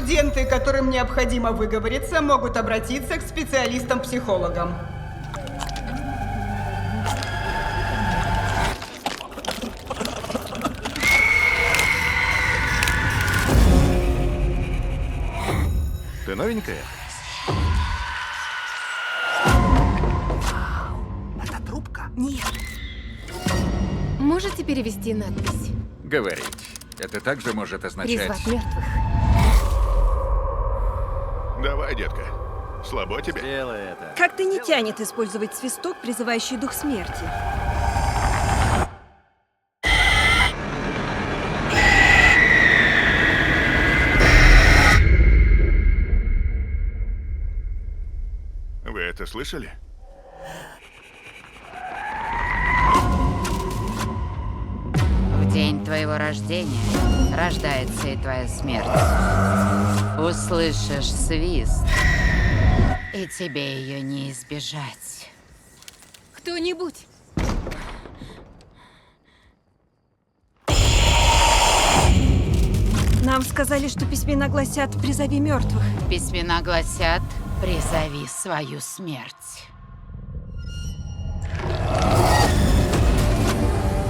Студенты, которым необходимо выговориться, могут обратиться к специалистам-психологам. Ты новенькая? Это трубка? Нет. Можете перевести надпись? Говорить. Это также может означать... Призвать мертвых. Давай, детка. Слабо тебе? Делай это. Как-то не тянет использовать свисток, призывающий дух смерти. Вы это слышали? В день твоего рождения рождается и твоя смерть. Услышишь свист, и тебе ее не избежать. Кто-нибудь? Нам сказали, что письмена гласят «призови мертвых». Письмена гласят: призови свою смерть.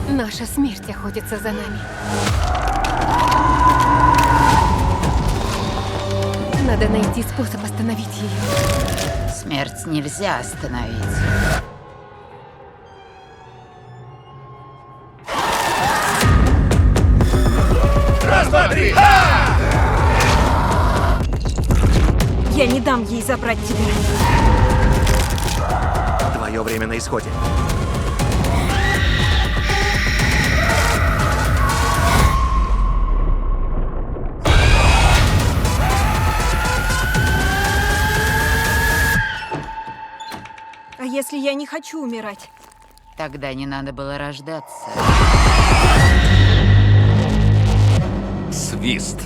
Наша смерть охотится за нами. Надо найти способ остановить ее. Смерть нельзя остановить. Раз, два, три! Я не дам ей забрать тебя. Твое время на исходе. А если я не хочу умирать? Тогда не надо было рождаться. Свист.